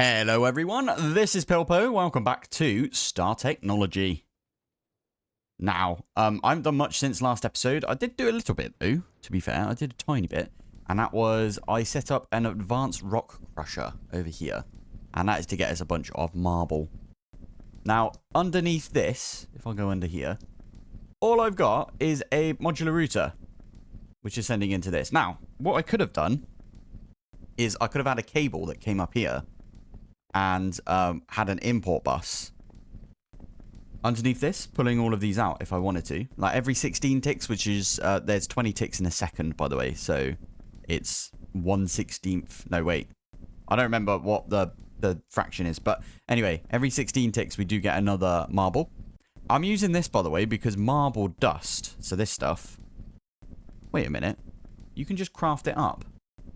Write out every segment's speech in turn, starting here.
Hello everyone, this is Pilpoh. Welcome back to Star Technology. Now, I haven't done much since last episode. I did do a little bit though, to be fair. I did a tiny bit. And that was, I set up an advanced rock crusher over here. And that is to get us a bunch of marble. Now, underneath this, if I go under here, all I've got is a modular router, which is sending into this. Now, what I could have done is I could have had a cable that came up here and had an import bus underneath this, pulling all of these out if I wanted to. Like every 16 ticks, which is, there's 20 ticks in a second, by the way. So it's 1/16th. No, wait. I don't remember what the fraction is. But anyway, every 16 ticks, we do get another marble. I'm using this, by the way, because marble dust, so this stuff. Wait a minute. You can just craft it up.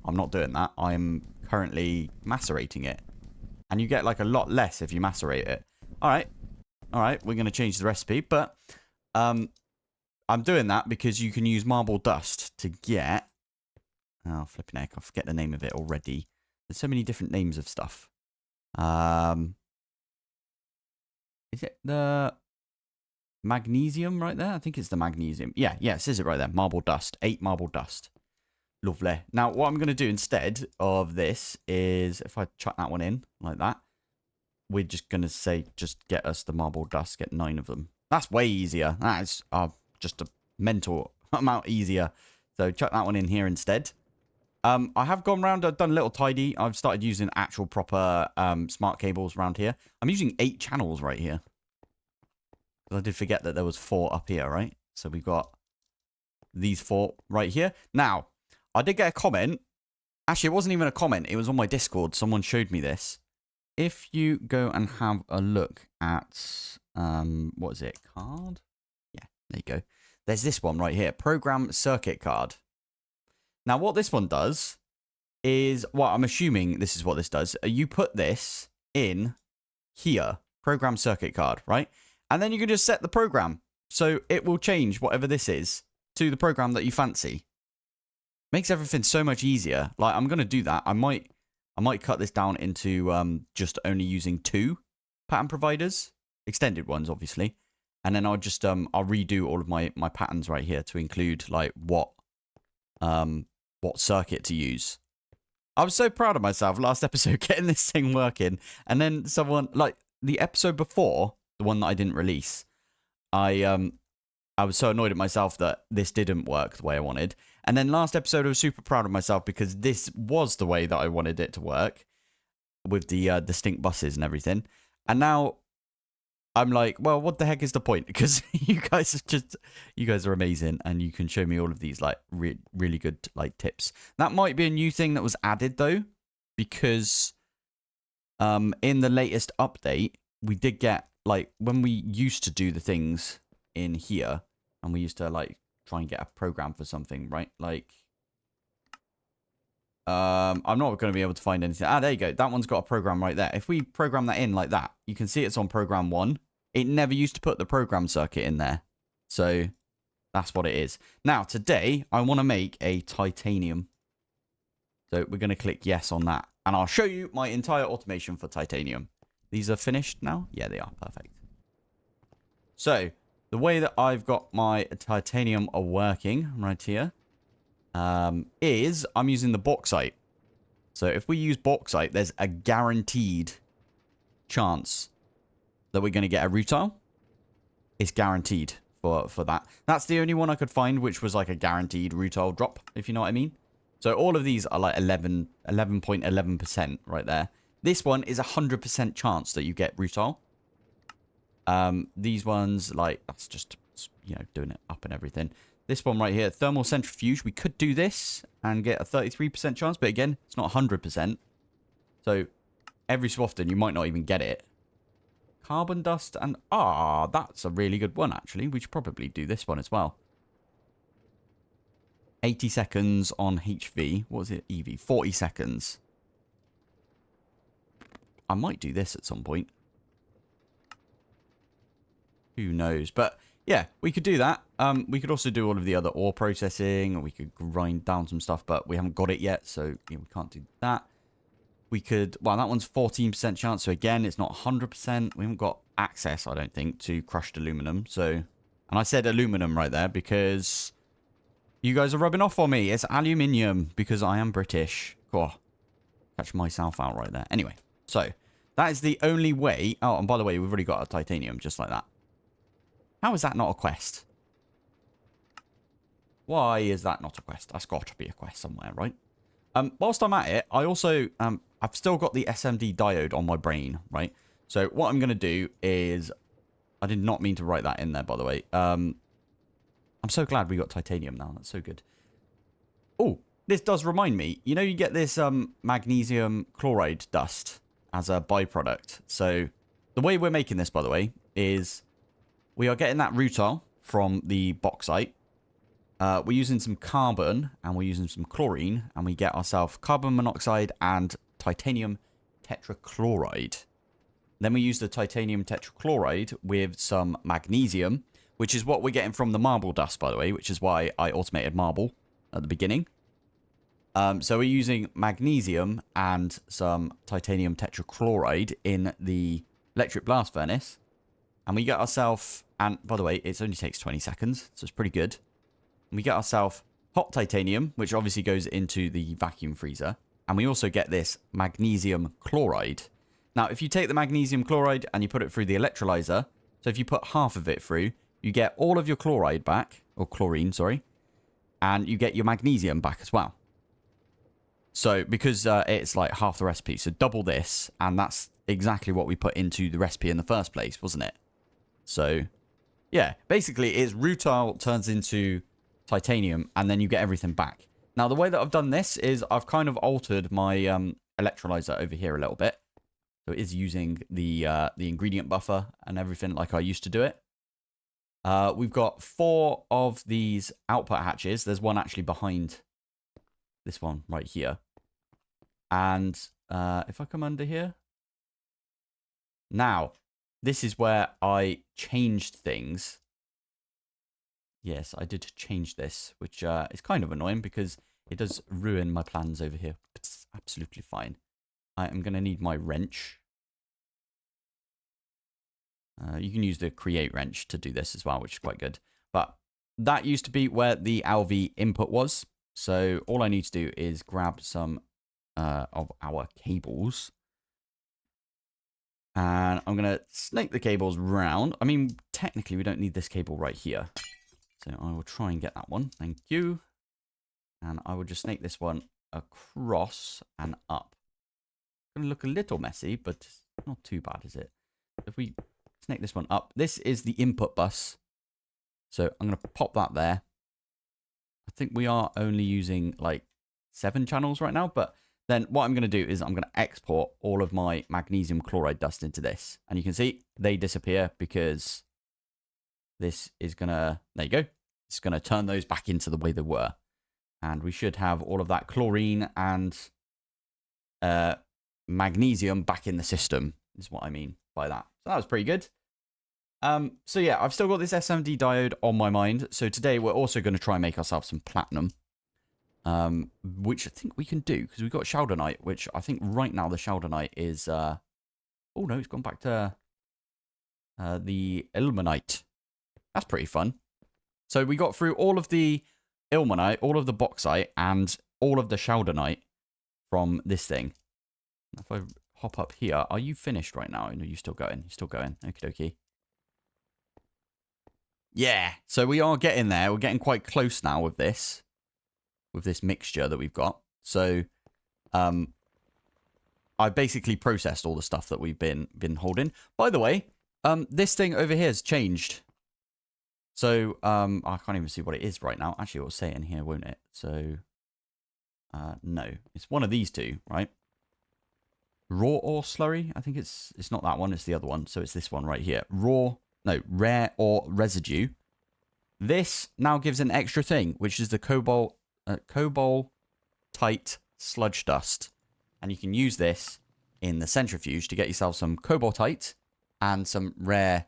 I'm not doing that. I'm currently macerating it. And you get like a lot less if you macerate it. Alright, we're going to change the recipe. But I'm doing that because you can use marble dust to get... Oh, flipping heck, I forget the name of it already. There's so many different names of stuff. Is it the magnesium right there? I think it's the magnesium. Yeah, it says it right there. Marble dust. 8 marble dust. Lovely. Now, what I'm going to do instead of this is, if I chuck that one in like that, we're just going to say, just get us the marble dust, get 9 of them. That's way easier. That is just a mental amount easier. So chuck that one in here instead. I have gone around, I've done a little tidy. I've started using actual proper smart cables around here. I'm using 8 channels right here. I did forget that there was 4 up here, right? So we've got these 4 right here. Now, I did get a comment. Actually, it wasn't even a comment. It was on my Discord. Someone showed me this. If you go and have a look at, what is it? Card? Yeah, there you go. There's this one right here. Program circuit card. Now, what this one does is, well, I'm assuming this is what this does. You put this in here. Program circuit card, right? And then you can just set the program. So it will change whatever this is to the program that you fancy. Makes everything so much easier. Like, I'm going to do that. I might cut this down into just only using 2 pattern providers. Extended ones, obviously. And then I'll just, I'll redo all of my patterns right here to include, like, what circuit to use. I was so proud of myself last episode getting this thing working. And then someone, like, the episode before, the one that I didn't release, I was so annoyed at myself that this didn't work the way I wanted. And then last episode, I was super proud of myself because this was the way that I wanted it to work with the distinct buses and everything. And now I'm like, well, what the heck is the point? Because you guys are amazing, and you can show me all of these like really good like tips. That might be a new thing that was added though, because in the latest update, we did get like when we used to do the things in here, and we used to like try and get a program for something, right? Like, I'm not going to be able to find anything. Ah, there you go. That one's got a program right there. If we program that in like that, you can see it's on program 1. It never used to put the program circuit in there. So that's what it is. Now, today, I want to make a titanium. So we're going to click yes on that. And I'll show you my entire automation for titanium. These are finished now? Yeah, they are. Perfect. So the way that I've got my titanium working right here is I'm using the bauxite. So if we use bauxite, there's a guaranteed chance that we're going to get a rutile. It's guaranteed for that. That's the only one I could find which was like a guaranteed rutile drop, if you know what I mean. So all of these are like 11.11% right there. This one is 100% chance that you get rutile. These ones, like, that's just, you know, doing it up and everything. This one right here, thermal centrifuge, we could do this and get a 33% chance, but again, it's not 100%. So every so often, you might not even get it. Carbon dust and, that's a really good one, actually. We should probably do this one as well. 80 seconds on HV. What was it, EV? 40 seconds. I might do this at some point. Who knows? But yeah, we could do that. We could also do all of the other ore processing, or we could grind down some stuff, but we haven't got it yet, so yeah, we can't do that. we could, well, that one's 14% chance. So again, it's not 100%. We haven't got access, I don't think, to crushed aluminum. So, and I said aluminum right there because you guys are rubbing off on me. It's aluminium because I am British. Cool. Catch myself out right there. Anyway, so that is the only way. Oh, and by the way, we've already got a titanium just like that. How is that not a quest? Why is that not a quest? That's got to be a quest somewhere, right? Whilst I'm at it, I also, I've still got the SMD diode on my brain, right? So what I'm going to do is, I did not mean to write that in there, by the way. I'm so glad we got titanium now. That's so good. Oh, this does remind me. You know, you get this magnesium chloride dust as a byproduct. So the way we're making this, by the way, is we are getting that rutile from the bauxite. We're using some carbon and we're using some chlorine, and we get ourselves carbon monoxide and titanium tetrachloride. Then we use the titanium tetrachloride with some magnesium, which is what we're getting from the marble dust, by the way, which is why I automated marble at the beginning. So we're using magnesium and some titanium tetrachloride in the electric blast furnace. And we get ourselves, and by the way, it only takes 20 seconds, so it's pretty good. And we get ourselves hot titanium, which obviously goes into the vacuum freezer. And we also get this magnesium chloride. Now, if you take the magnesium chloride and you put it through the electrolyzer, so if you put half of it through, you get all of your chloride back, or chlorine, sorry, and you get your magnesium back as well. So, because it's like half the recipe, so double this, and that's exactly what we put into the recipe in the first place, wasn't it? So, yeah, basically, it's rutile turns into titanium, and then you get everything back. Now, the way that I've done this is I've kind of altered my electrolyzer over here a little bit. So it is using the ingredient buffer and everything like I used to do it. We've got 4 of these output hatches. There's one actually behind this one right here. And if I come under here. Now, this is where I changed things. Yes, I did change this, which is kind of annoying because it does ruin my plans over here. It's absolutely fine. I am going to need my wrench. You can use the create wrench to do this as well, which is quite good. But that used to be where the LV input was. So all I need to do is grab some of our cables. And I'm going to snake the cables round. I mean, technically, we don't need this cable right here. So I will try and get that one. Thank you. And I will just snake this one across and up. It's going to look a little messy, but not too bad, is it? If we snake this one up. This is the input bus. So I'm going to pop that there. I think we are only using like 7 channels right now. But then what I'm going to do is I'm going to export all of my magnesium chloride dust into this. And you can see they disappear because this is going to, there you go. It's going to turn those back into the way they were. And we should have all of that chlorine and magnesium back in the system, is what I mean by that. So that was pretty good. So yeah, I've still got this SMD diode on my mind. So today we're also going to try and make ourselves some platinum. Which I think we can do because we've got Shaldonite, which I think right now the Shaldonite is... oh no, it's gone back to the Ilmenite. That's pretty fun. So we got through all of the Ilmenite, all of the bauxite, and all of the Shaldonite from this thing. If I hop up here, are you finished right now? No, you're still going. You're still going. Okie dokie. Yeah, so we are getting there. We're getting quite close now with this mixture that we've got. So I basically processed all the stuff that we've been holding. By the way, this thing over here has changed. So I can't even see what it is right now. Actually, it will say it in here, won't it? So no, it's one of these two, right? Raw ore slurry. I think it's not that one. It's the other one. So it's this one right here. Rare ore residue. This now gives an extra thing, which is the cobaltite sludge dust. And you can use this in the centrifuge to get yourself some cobaltite and some rare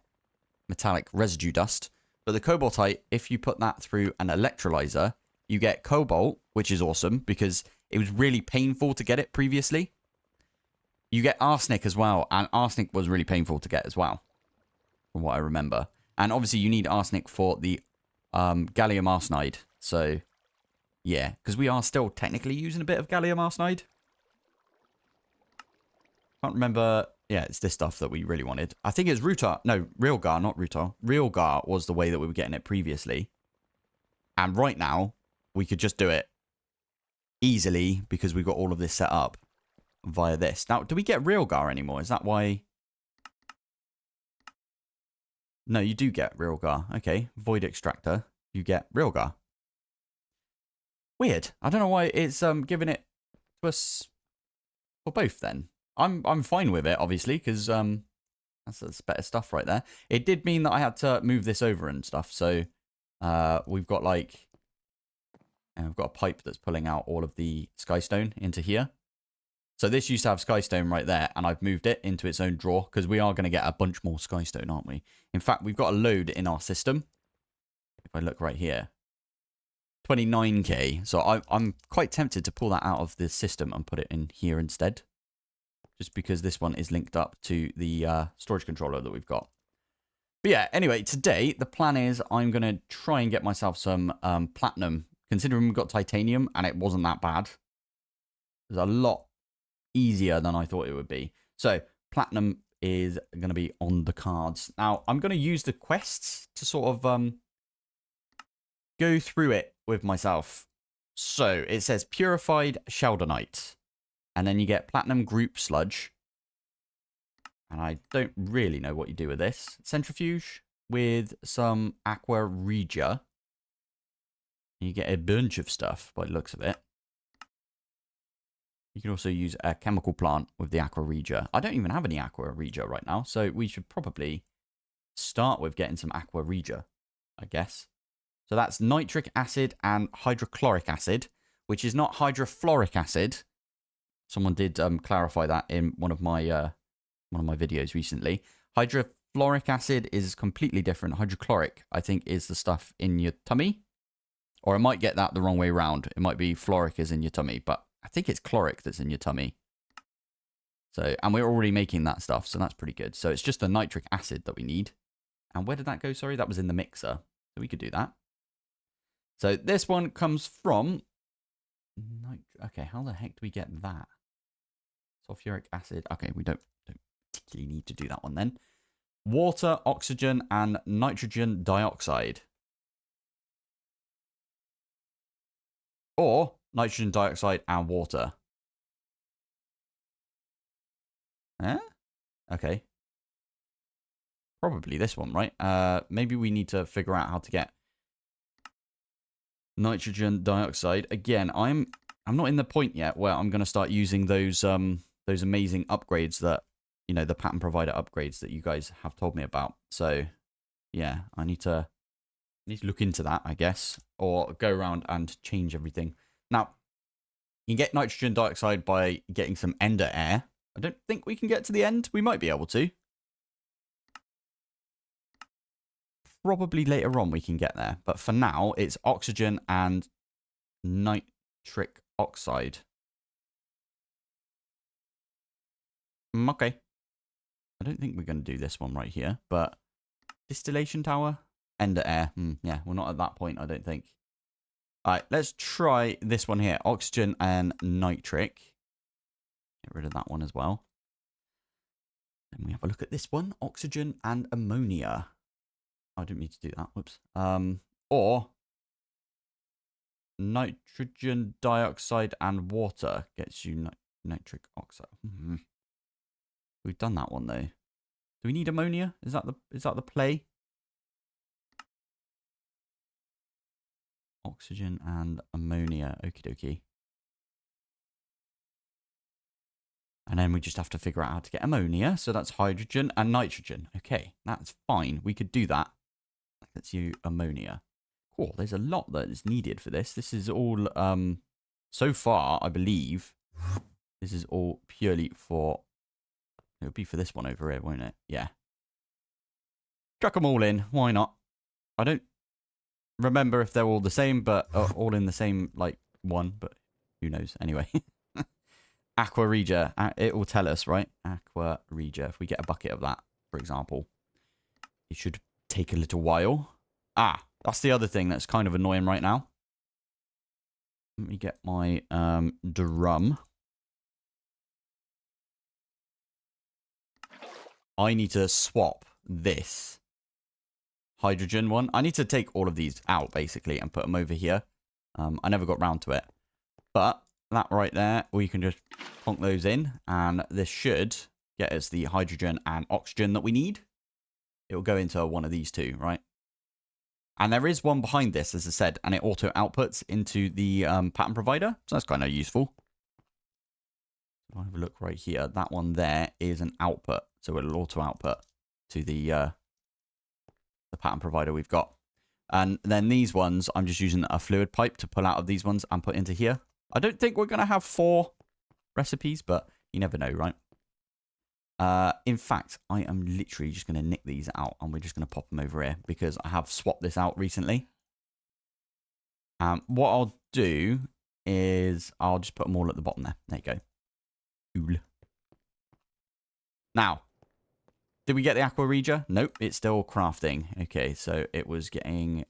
metallic residue dust. But the cobaltite, if you put that through an electrolyzer, you get cobalt, which is awesome because it was really painful to get it previously. You get arsenic as well, and arsenic was really painful to get as well, from what I remember. And obviously you need arsenic for the gallium arsenide. So, yeah, because we are still technically using a bit of gallium arsenide. Can't remember. Yeah, it's this stuff that we really wanted. I think it's Rutar. No, Realgar, not Rutar. Realgar was the way that we were getting it previously. And right now, we could just do it easily because we've got all of this set up via this. Now, do we get Realgar anymore? Is that why? No, you do get Realgar. Okay, Void Extractor. You get Realgar. Weird. I don't know why it's giving it to us for both then. I'm fine with it, obviously, because that's better stuff right there. It did mean that I had to move this over and stuff. So we've got like, we've got a pipe that's pulling out all of the skystone into here. So this used to have skystone right there, and I've moved it into its own drawer because we are going to get a bunch more skystone, aren't we? In fact, we've got a load in our system. If I look right here, 29k. So I'm quite tempted to pull that out of the system and put it in here instead. Just because this one is linked up to the storage controller that we've got. But yeah, anyway, today the plan is I'm going to try and get myself some platinum. Considering we've got titanium and it wasn't that bad. It was a lot easier than I thought it would be. So platinum is going to be on the cards. Now, I'm going to use the quests to sort of go through it with myself. So it says purified sheldonite. And then you get platinum group sludge. And I don't really know what you do with this. Centrifuge with some Aqua Regia. You get a bunch of stuff by the looks of it. You can also use a chemical plant with the Aqua Regia. I don't even have any Aqua Regia right now. So we should probably start with getting some Aqua Regia, I guess. So that's nitric acid and hydrochloric acid, which is not hydrofluoric acid. Someone did clarify that in one of my videos recently. Hydrofluoric acid is completely different. Hydrochloric, I think, is the stuff in your tummy. Or I might get that the wrong way around. It might be floric is in your tummy, but I think it's chloric that's in your tummy. So, and we're already making that stuff, so that's pretty good. So it's just the nitric acid that we need. And where did that go? Sorry, that was in the mixer. So we could do that. So this one comes from... Okay, how the heck do we get that? Sulfuric acid. Okay, we don't particularly need to do that one then. Water, oxygen, and nitrogen dioxide. Or nitrogen dioxide and water. Eh? Okay. Probably this one, right? Maybe we need to figure out how to get nitrogen dioxide. Again, I'm not in the point yet where I'm going to start using those amazing upgrades that, you know, the pattern provider upgrades that you guys have told me about. So, yeah, I need to look into that, I guess, or go around and change everything. Now, you can get nitrogen dioxide by getting some ender air. I don't think we can get to the end. We might be able to. Probably later on we can get there. But for now, it's oxygen and nitric oxide. Okay. I don't think we're going to do this one right here, but distillation tower, ender air. Yeah, we're not at that point, I don't think. All right, let's try this one here. Oxygen and nitric. Get rid of that one as well. Then we have a look at this one. Oxygen and ammonia. I didn't mean to do that. Whoops. Or nitrogen dioxide and water gets you nitric oxide. We've done that one though. Do we need ammonia? Is that the play? Oxygen and ammonia. Okie dokie. And then we just have to figure out how to get ammonia. So that's hydrogen and nitrogen. Okay, that's fine. We could do that. That's you ammonia. Cool. There's a lot that is needed for this. This is all, so far, I believe, this is all purely for, it'll be for this one over here, won't it? Yeah. Chuck them all in. Why not? I don't remember if they're all the same, but all in the same, like, one, but who knows? Anyway. Aqua Regia. It will tell us, right? Aqua Regia. If we get a bucket of that, for example, it should take a little while. Ah, that's the other thing that's kind of annoying right now. Let me get my drum. I need to swap this hydrogen one. I need to take all of these out, basically, and put them over here. I never got round to it. But that right there, we can just plonk those in, and this should get us the hydrogen and oxygen that we need. It will go into one of these two, right? And there is one behind this, as I said, and it auto outputs into the pattern provider. So that's kind of useful. I'll have a look right here. That one there is an output. So it'll auto output to the pattern provider we've got. And then these ones, I'm just using a fluid pipe to pull out of these ones and put into here. I don't think we're going to have 4 recipes, but you never know, right? In fact, I am literally just going to nick these out, and we're just going to pop them over here because I have swapped this out recently. What I'll do is I'll just put them all at the bottom there. There you go. Cool. Now, did we get the Aqua Regia? Nope, it's still crafting. Okay, so it was getting...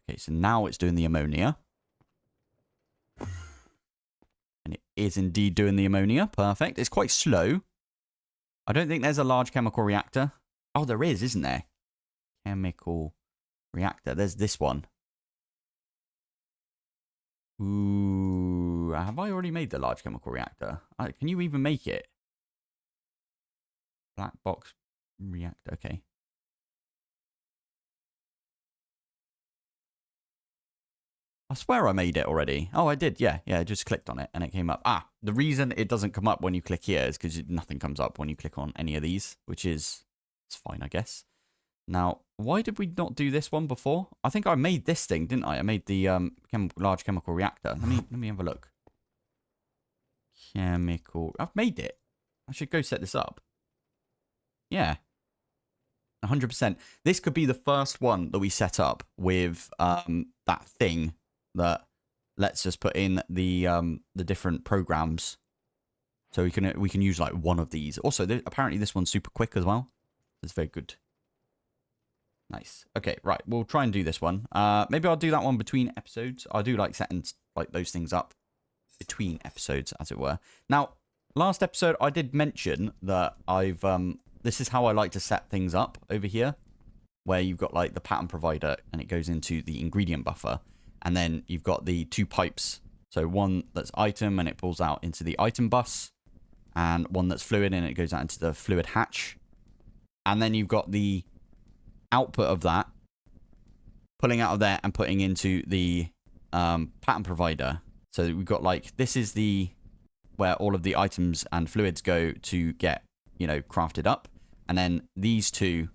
Okay, so now it's doing the ammonia. And it is indeed doing the ammonia. Perfect. It's quite slow. I don't think there's a large chemical reactor. Oh, there is, isn't there? Chemical reactor. There's this one. Ooh, have I already made the large chemical reactor? Can you even make it? Black box reactor. Okay. I swear I made it already. Oh, I did. Yeah, I just clicked on it and it came up. Ah, the reason it doesn't come up when you click here is because nothing comes up when you click on any of these, which is it's fine, I guess. Now, why did we not do this one before? I think I made this thing, didn't I? I made the large chemical reactor. Let me have a look. Chemical. I've made it. I should go set this up. Yeah. 100%. This could be the first one that we set up with that thing that lets us put in the different programs. So we can use like one of these. Also, apparently this one's super quick as well. It's very good. Nice. Okay, right. We'll try and do this one. Maybe I'll do that one between episodes. I do like setting like those things up between episodes, as it were. Now, last episode I did mention that I've this is how I like to set things up over here, where you've got like the pattern provider and it goes into the ingredient buffer, and then you've got the 2 pipes. So one that's item and it pulls out into the item bus, and one that's fluid and it goes out into the fluid hatch, and then you've got the output of that pulling out of there and putting into the pattern provider. So we've got like, this is the where all of the items and fluids go to get, you know, crafted up, and then these 2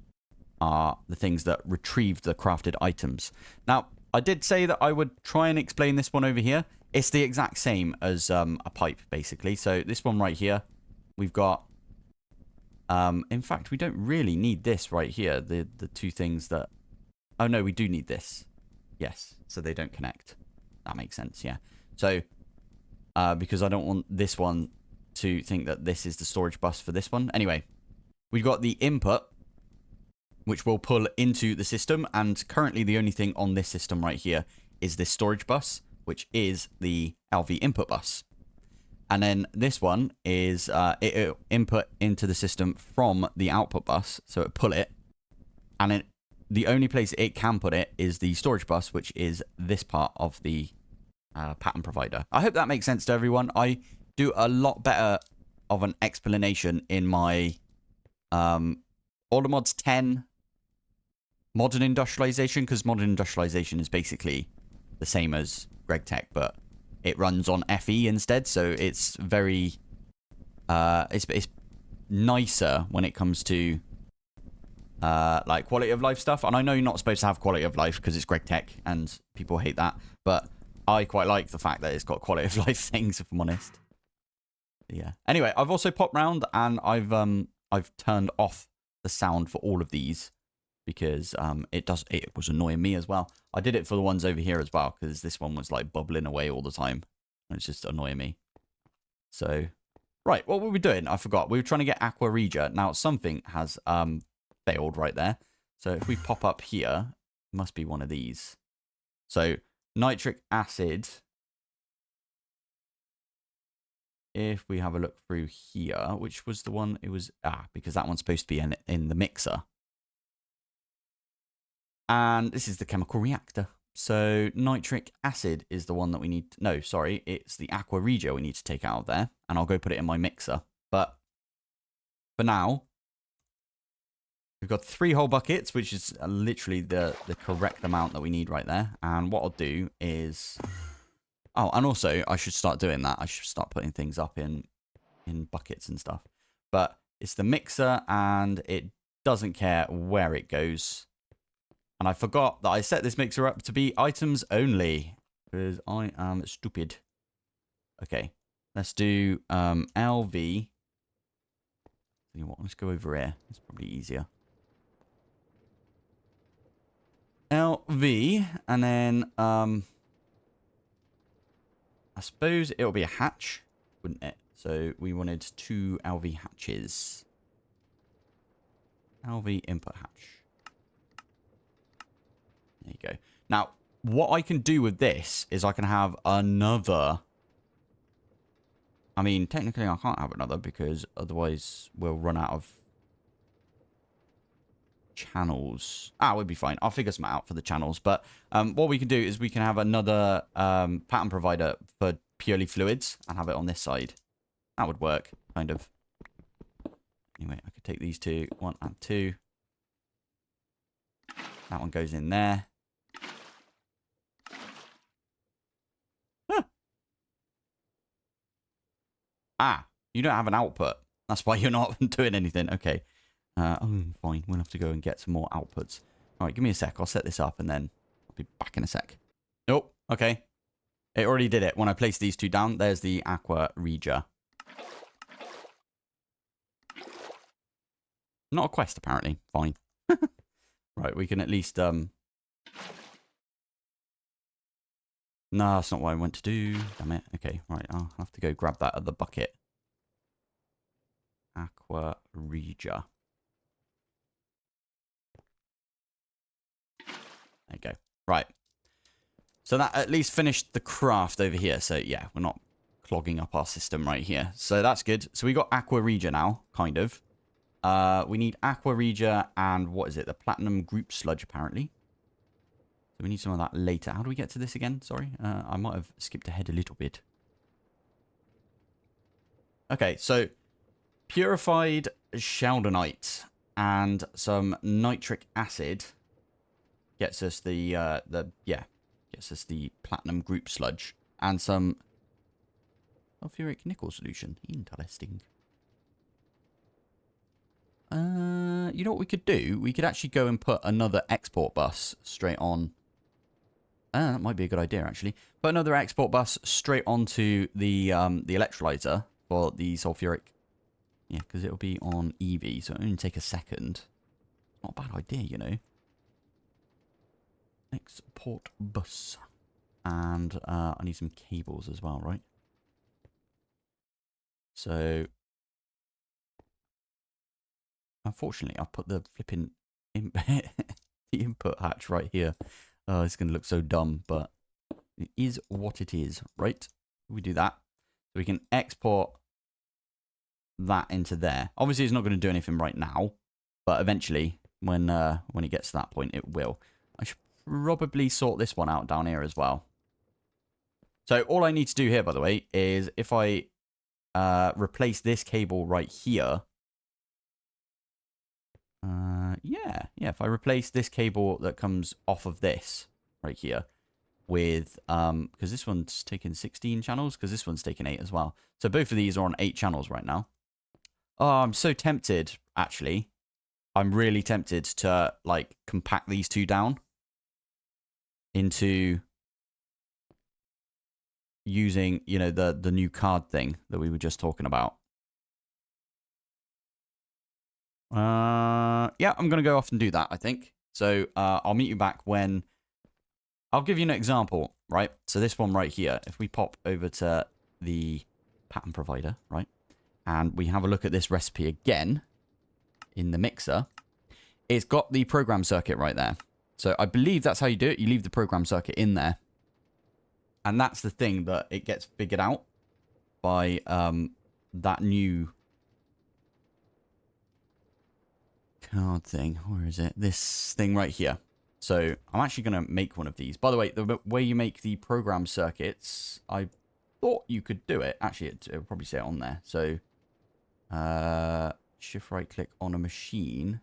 are the things that retrieve the crafted items. Now, I did say that I would try and explain this one over here. It's the exact same as a pipe, basically. So this one right here, we've got in fact, we don't really need this right here. The 2 things that... Oh, no, we do need this. Yes, so they don't connect. That makes sense, yeah. So, because I don't want this one to think that this is the storage bus for this one. Anyway, we've got the input, which will pull into the system. And currently, the only thing on this system right here is this storage bus, which is the LV input bus. And then this one is it input into the system from the output bus. So it pull it. And the only place it can put it is the storage bus, which is this part of the pattern provider. I hope that makes sense to everyone. I do a lot better of an explanation in my All the Mods 10 Modern Industrialization, because Modern Industrialization is basically the same as GregTech, but it runs on FE instead, so it's very it's nicer when it comes to like quality of life stuff. And I know you're not supposed to have quality of life because it's GregTech and people hate that, but I quite like the fact that it's got quality of life things, if I'm honest. Yeah. Anyway, I've also popped round and I've turned off the sound for all of these because it was annoying me as well. I did it for the ones over here as well because this one was like bubbling away all the time. And it's just annoying me. So, right, what were we doing? I forgot. We were trying to get Aqua Regia. Now, something has failed right there. So, if we pop up here, it must be one of these. So, nitric acid. If we have a look through here, which was the one? It was, because that one's supposed to be in the mixer. And this is the chemical reactor. So nitric acid is the one that we need. No, sorry. It's the Aqua Regia we need to take out of there. And I'll go put it in my mixer. But for now, we've got 3 whole buckets, which is literally the correct amount that we need right there. And what I'll do is... Oh, and also, I should start doing that. I should start putting things up in buckets and stuff. But it's the mixer, and it doesn't care where it goes. And I forgot that I set this mixer up to be items only, because I am stupid. Okay, let's do LV. You know what? Let's go over here. It's probably easier. LV, and then I suppose it'll be a hatch, wouldn't it? So we wanted 2 LV hatches. LV input hatch. There you go. Now, what I can do with this is I can have another... I mean, technically I can't have another because otherwise we'll run out of channels. We'll be fine. I'll figure some out for the channels. But what we can do is we can have another pattern provider for purely fluids and have it on this side. That would work, kind of. Anyway, I could take these 2, 1 and 2. That one goes in there. You don't have an output. That's why you're not doing anything. Okay. Fine. We'll have to go and get some more outputs. All right, give me a sec. I'll set this up and then I'll be back in a sec. Oh, okay. It already did it. When I placed these 2 down, there's the Aqua Regia. Not a quest, apparently. Fine. Right, we can at least... No, that's not what I want to do. Damn it. Okay, right. I'll have to go grab that other bucket. Aqua Regia. There you go. Right. So that at least finished the craft over here. So, yeah, we're not clogging up our system right here. So that's good. So we got Aqua Regia now, kind of. We need Aqua Regia and what is it? The Platinum Group Sludge, apparently. So we need some of that later. How do we get to this again? Sorry. I might have skipped ahead a little bit. Okay, so purified sheldonite and some nitric acid gets us the Platinum Group Sludge and some sulfuric nickel solution. Interesting. You know what we could do? We could actually go and put another export bus straight on. That might be a good idea, actually. Put another export bus straight onto the electrolyzer for the sulfuric. Yeah, because it'll be on EV, so it'll only take a second. Not a bad idea, you know. Export bus. And I need some cables as well, right? So... Unfortunately, I've put the flipping the input hatch right here. Oh, it's going to look so dumb, but it is what it is, right? We do that. So we can export that into there. Obviously, it's not going to do anything right now, but eventually, when it gets to that point, it will. I should probably sort this one out down here as well. So all I need to do here, by the way, is if I replace this cable right here, yeah, if I replace this cable that comes off of this right here with, because this one's taking 16 channels, because this one's taking 8 as well. So both of these are on 8 channels right now. Oh, I'm so tempted, actually. I'm really tempted to, like, compact these 2 down into using, you know, the new card thing that we were just talking about. Yeah, I'm going to go off and do that, I think. So I'll meet you back when... I'll give you an example, right? So this one right here, if we pop over to the pattern provider, right? And we have a look at this recipe again in the mixer. It's got the program circuit right there. So I believe that's how you do it. You leave the program circuit in there. And that's the thing that it gets figured out by that new card thing. Where is it? This thing right here. So I'm actually going to make one of these. By the way, the way you make the program circuits, I thought you could do it. Actually, it'll probably say it on there. So shift right click on a machine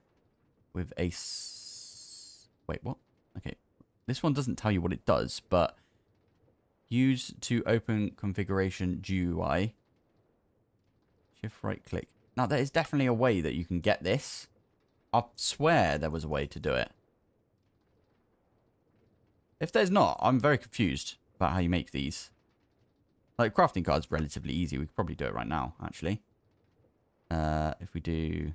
with a... Wait, what? Okay. This one doesn't tell you what it does, but use to open configuration GUI. Shift right click. Now, there is definitely a way that you can get this. I swear there was a way to do it. If there's not, I'm very confused about how you make these. Like, crafting card's relatively easy. We could probably do it right now, actually. If we do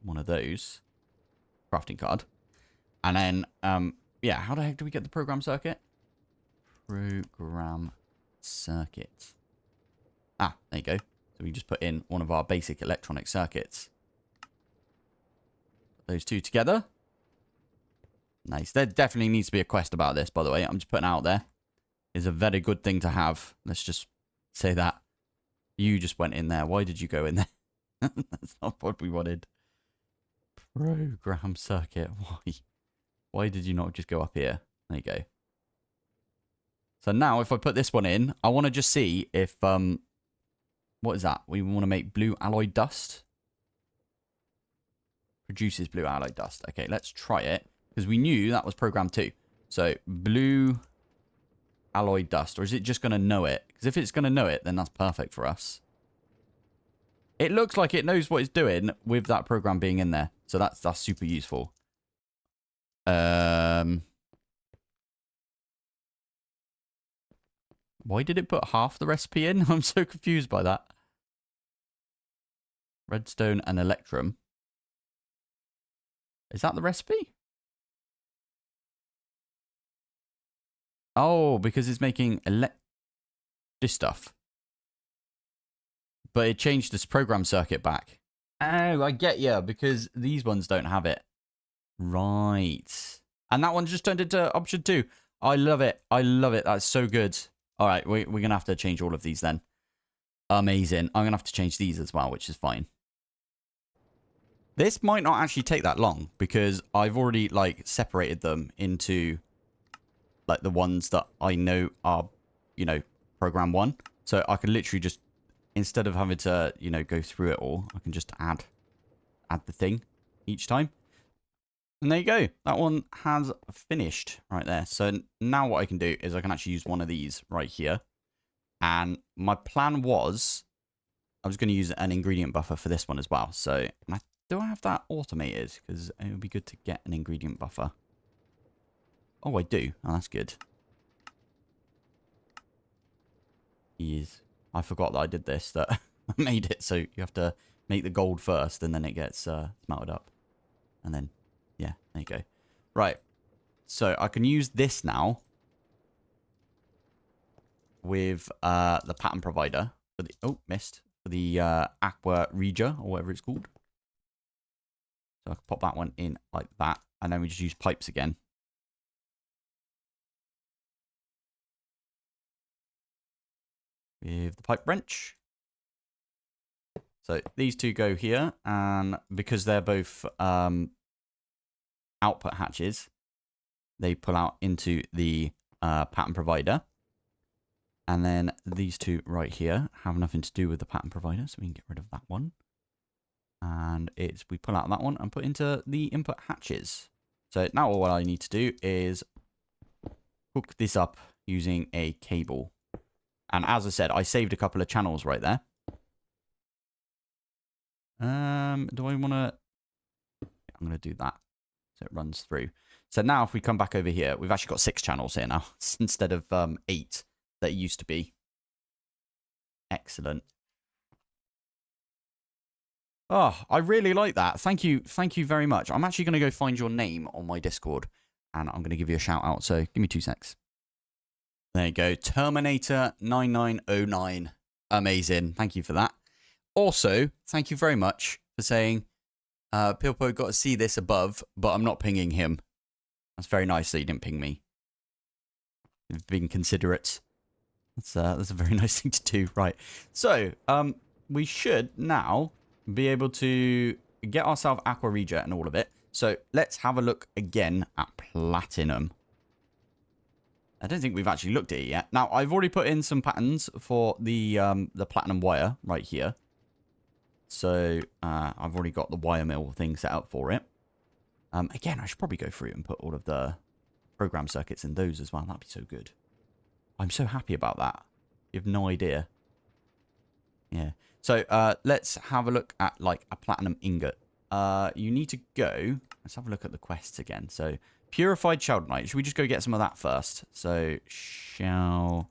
one of those. Crafting card. And then, yeah, how the heck do we get the program circuit? Program circuit. Ah, there you go. So we just put in one of our basic electronic circuits. Put those two together. Nice. There definitely needs to be a quest about this, by the way. I'm just putting it out there. It's a very good thing to have. Let's just say that. You just went in there. Why did you go in there? That's not what we wanted. Program circuit. Why? Why did you not just go up here? There you go. So now if I put this one in, I want to just see if... what is that? We want to make blue alloy dust. Produces blue alloy dust. Okay, let's try it. Because we knew that was program 2. So, blue alloy dust. Or is it just going to know it? Because if it's going to know it, then that's perfect for us. It looks like it knows what it's doing with that program being in there. So, that's super useful. Why did it put half the recipe in? I'm so confused by that. Redstone and electrum. Is that the recipe? Oh, because it's making this stuff. But it changed this program circuit back. Oh, I get you. Because these ones don't have it. Right. And that one just turned into option 2. I love it. I love it. That's so good. All right. We're going to have to change all of these then. Amazing. I'm going to have to change these as well, which is fine. This might not actually take that long. Because I've already, like, separated them into... like the ones that I know are, you know, program 1. So I can literally just, instead of having to, you know, go through it all, I can just add the thing each time. And there you go. That one has finished right there. So now what I can do is I can actually use one of these right here. And my plan was, I was going to use an ingredient buffer for this one as well. So do I have that automated? Because it would be good to get an ingredient buffer. Oh, I do. Oh, that's good. Yes. I forgot that I did this, that I made it. So you have to make the gold first, and then it gets smelted up. And then, yeah, there you go. Right. So I can use this now with the pattern provider. For the, oh, missed. For the Aqua Regia, or whatever it's called. So I can pop that one in like that. And then we just use pipes again. With the pipe wrench. So these two go here, and because they're both output hatches, they pull out into the pattern provider. And then these two right here have nothing to do with the pattern provider, so we can get rid of that one. And we pull out that one and put into the input hatches. So now what I need to do is hook this up using a cable. And as I said, I saved a couple of channels right there. Do I want to... I'm going to do that. So it runs through. So now if we come back over here, we've actually got 6 channels here now. Instead of 8 that it used to be. Excellent. Oh, I really like that. Thank you. Thank you very much. I'm actually going to go find your name on my Discord. And I'm going to give you a shout out. So give me 2 secs. There you go. Terminator 9909. Amazing. Thank you for that. Also, thank you very much for saying, Pilpoh got to see this above, but I'm not pinging him. That's very nice that you didn't ping me. You've been considerate. That's a very nice thing to do. Right. So, we should now be able to get ourselves Aqua Regia and all of it. So, let's have a look again at Platinum. I don't think we've actually looked at it yet. Now, I've already put in some patterns for the Platinum wire right here. So, I've already got the wire mill thing set up for it. Again, I should probably go through and put all of the program circuits in those as well. That'd be so good. I'm so happy about that. You have no idea. Yeah. So, let's have a look at, like, a platinum ingot. You need to go... Let's have a look at the quests again. So, purified shaldonite. Should we just go get some of that first? So, shaldonite.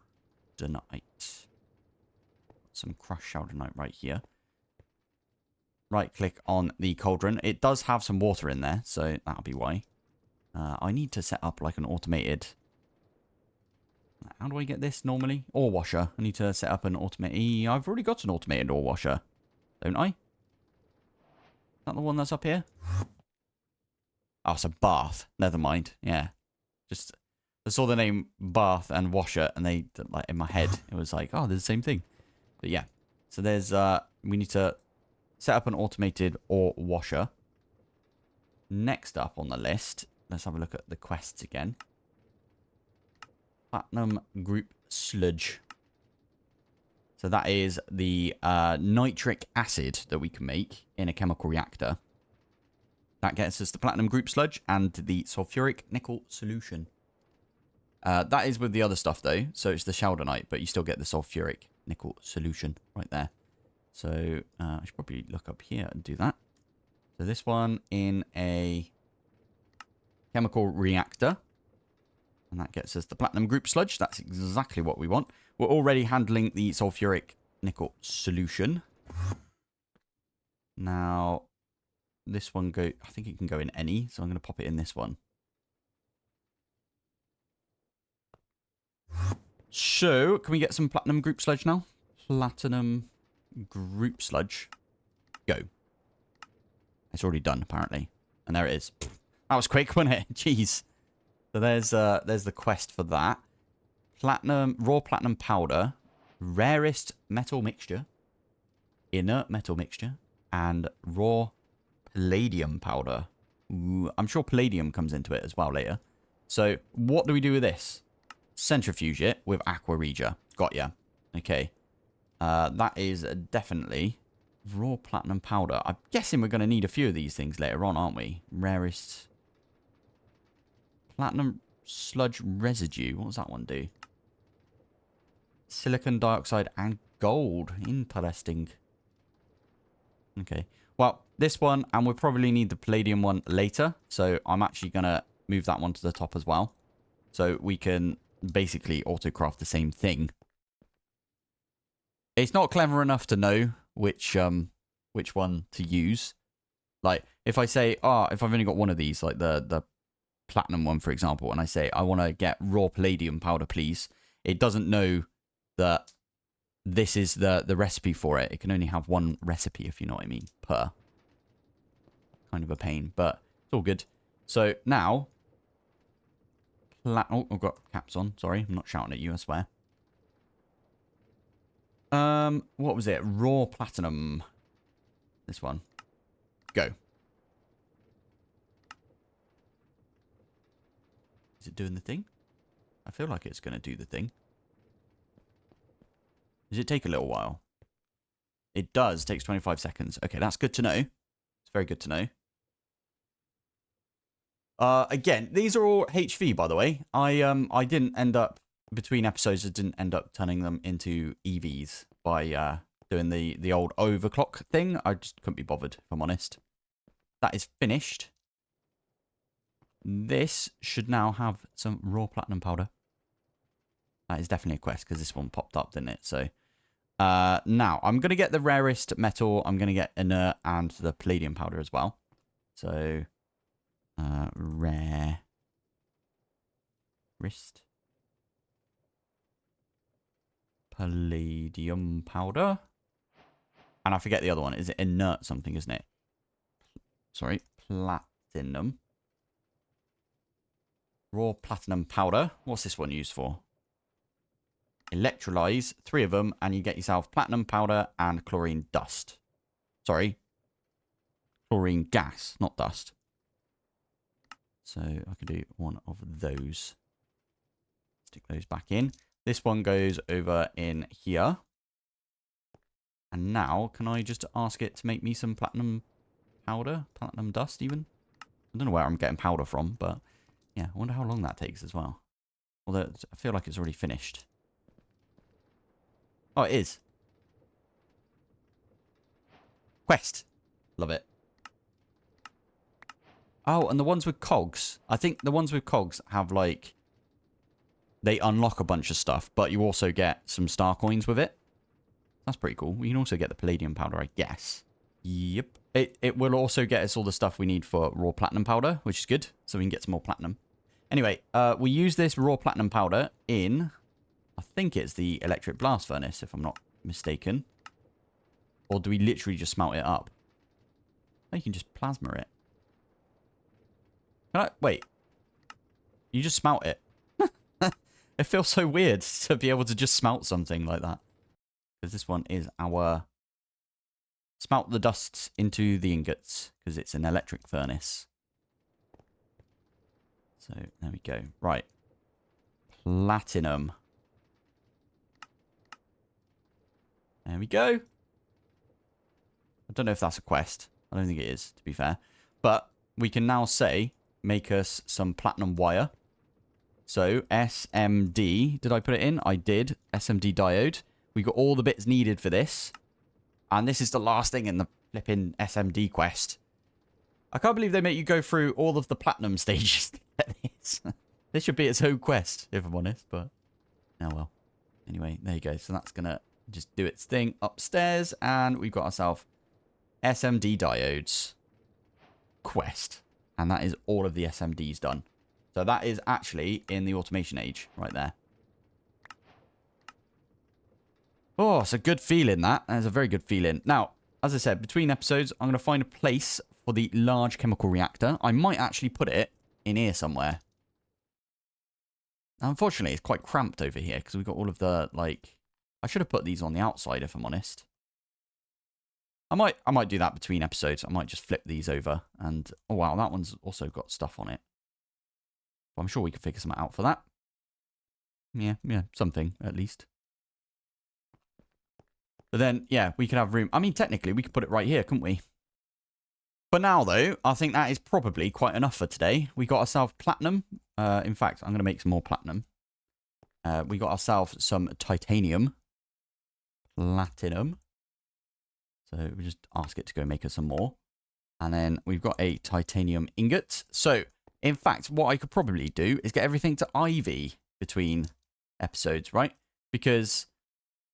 Some crushed shaldonite right here. Right-click on the cauldron. It does have some water in there, so that'll be why. I need to set up, like, an automated... How do I get this normally? Ore washer. I need to set up an automated... I've already got an automated ore washer, don't I? Is that the one that's up here? Oh, it's a bath. Never mind. Yeah. Just... I saw the name bath and washer, and they... Like, in my head, it was like, oh, they're the same thing. But yeah. So there's... we need to set up an automated ore washer. Next up on the list... Let's have a look at the quests again. Platinum group sludge. So that is the nitric acid that we can make in a chemical reactor. That gets us the platinum group sludge and the sulfuric nickel solution. That is with the other stuff though. So it's the shaldonite, but you still get the sulfuric nickel solution right there. So I should probably look up here and do that. So this one in a chemical reactor. And that gets us the platinum group sludge. That's exactly what we want. We're already handling the sulfuric nickel solution. Now, this one I think it can go in any. So I'm going to pop it in this one. So, can we get some platinum group sludge now? Platinum group sludge. Go. It's already done, apparently. And there it is. That was quick, wasn't it? Jeez. So there's the quest for that. Platinum, raw platinum powder, rarest metal mixture, inert metal mixture, and raw palladium powder. Ooh, I'm sure palladium comes into it as well later. So what do we do with this? Centrifuge it with Aqua Regia. Got ya. Okay. That is definitely raw platinum powder. I'm guessing we're going to need a few of these things later on, aren't we? Rarest... Platinum sludge residue. What does that one do? Silicon dioxide and gold. Interesting. Okay. Well, this one, and we'll probably need the palladium one later. So I'm actually going to move that one to the top as well. So we can basically autocraft the same thing. It's not clever enough to know which one to use. Like, if I say, if I've only got one of these, like the platinum one, for example, and I say I want to get raw palladium powder, please, it doesn't know that this is the recipe for it. It can only have one recipe, if you know what I mean, per. Kind of a pain, but it's all good. So now, oh, I've got caps on. Sorry, I'm not shouting at you, I swear. What was it? Raw platinum. This one. Go. Is it doing the thing? I feel like it's going to do the thing. Does it take a little while? It does. It takes 25 seconds. Okay, that's good to know. It's very good to know. Again, these are all HV, by the way. I didn't end up, between episodes, I didn't end up turning them into EVs by doing the old overclock thing. I just couldn't be bothered, if I'm honest. That is finished. This should now have some raw platinum powder. That is definitely a quest, because this one popped up, didn't it? So, now, I'm going to get the rarest metal. I'm going to get inert and the palladium powder as well. So, rare. Wrist. palladium powder. And I forget the other one. Is it inert something, isn't it? Sorry, platinum. Raw platinum powder. What's this one used for? Electrolyze 3 of them, and you get yourself platinum powder and chlorine dust. Sorry. Chlorine gas, not dust. So I can do one of those. Stick those back in. This one goes over in here. And now, can I just ask it to make me some platinum powder? Platinum dust, even? I don't know where I'm getting powder from, but yeah, I wonder how long that takes as well. Although, I feel like it's already finished. Oh, it is. Quest. Love it. Oh, and the ones with cogs. I think the ones with cogs have, like, they unlock a bunch of stuff, but you also get some star coins with it. That's pretty cool. We can also get the palladium powder, I guess. Yep. It will also get us all the stuff we need for raw platinum powder, which is good. So we can get some more platinum. Anyway, we use this raw platinum powder in, I think it's the electric blast furnace, if I'm not mistaken. Or do we literally just smelt it up? Oh, you can just plasma it. Can I, wait. You just smelt it. It feels so weird to be able to just smelt something like that. Because this one is our smelt the dusts into the ingots, because it's an electric furnace. So there we go. Right. Platinum. There we go. I don't know if that's a quest. I don't think it is, to be fair. But we can now say, make us some platinum wire. So SMD, did I put it in? I did. SMD diode. We got all the bits needed for this. And this is the last thing in the flipping SMD quest. I can't believe they make you go through all of the platinum stages to get this. This should be its own quest, if I'm honest, but oh well. Anyway, there you go. So that's going to just do its thing upstairs, and we've got ourselves SMD diodes quest. And that is all of the SMDs done. So that is actually in the automation age right there. Oh, it's a good feeling, that. That's a very good feeling. Now, as I said, between episodes, I'm going to find a place for the large chemical reactor. I might actually put it in here somewhere. Unfortunately, it's quite cramped over here because we've got all of the, like... I should have put these on the outside, if I'm honest. I might do that between episodes. I might just flip these over. And, oh wow, that one's also got stuff on it. I'm sure we could figure something out for that. Yeah, something, at least. But then, yeah, we could have room. I mean, technically, we could put it right here, couldn't we? For now, though, I think that is probably quite enough for today. We got ourselves platinum. In fact, I'm going to make some more platinum. We got ourselves some titanium. Platinum. So we just ask it to go make us some more. And then we've got a titanium ingot. So, in fact, what I could probably do is get everything to Ivy between episodes, right? Because,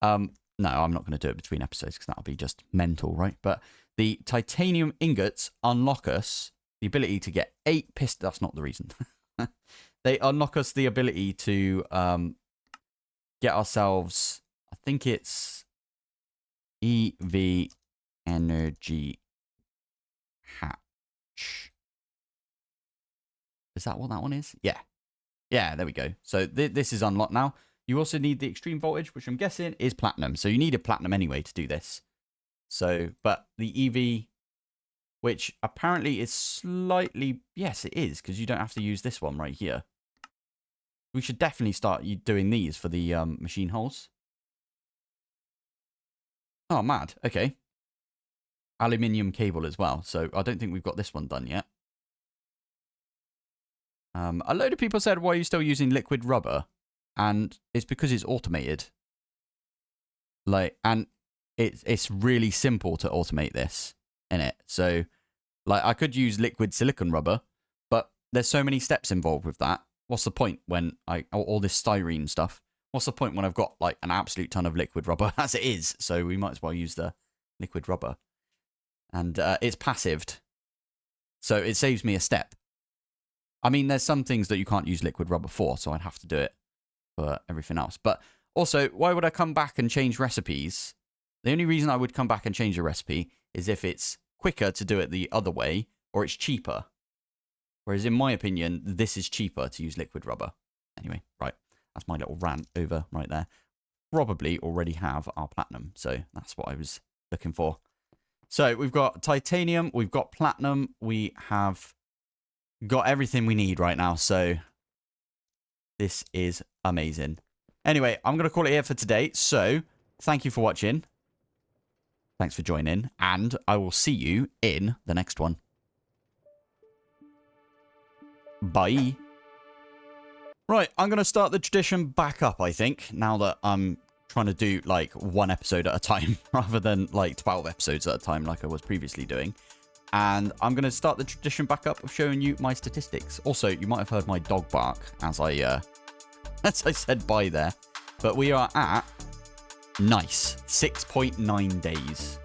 no, I'm not going to do it between episodes because that'll be just mental, right? But the titanium ingots unlock us the ability to get 8 pistons. That's not the reason. They unlock us the ability to get ourselves, I think it's EV energy hatch. Is that what that one is? Yeah. Yeah, there we go. So this is unlocked now. You also need the extreme voltage, which I'm guessing is platinum. So you need a platinum anyway to do this. So, but the EV, which apparently is slightly... Yes, it is, because you don't have to use this one right here. We should definitely start doing these for the machine holes. Oh, mad. Okay. Aluminium cable as well. So I don't think we've got this one done yet. A load of people said, why are you still using liquid rubber? And it's because it's automated. Like, and it's really simple to automate this in it. So, like, I could use liquid silicon rubber, but there's so many steps involved with that. What's the point when all this styrene stuff? What's the point when I've got like an absolute ton of liquid rubber as it is? So we might as well use the liquid rubber. And it's passived. So it saves me a step. I mean, there's some things that you can't use liquid rubber for, so I'd have to do it for everything else. But Also, why would I come back and change recipes? The only reason I would come back and change a recipe is if it's quicker to do it the other way or it's cheaper. Whereas in my opinion, this is cheaper to use liquid rubber. Anyway, right. That's my little rant over right there. Probably already have our platinum. So that's what I was looking for. So we've got titanium. We've got platinum. We have got everything we need right now. So this is amazing. Anyway, I'm going to call it here for today. So thank you for watching. Thanks for joining. And I will see you in the next one. Bye. Right, I'm going to start the tradition back up, I think, now that I'm trying to do, like, 1 episode at a time, rather than, like, 12 episodes at a time like I was previously doing. And I'm going to start the tradition back up of showing you my statistics. Also, you might have heard my dog bark as I said bye there. But we are at, nice, 6.9 days.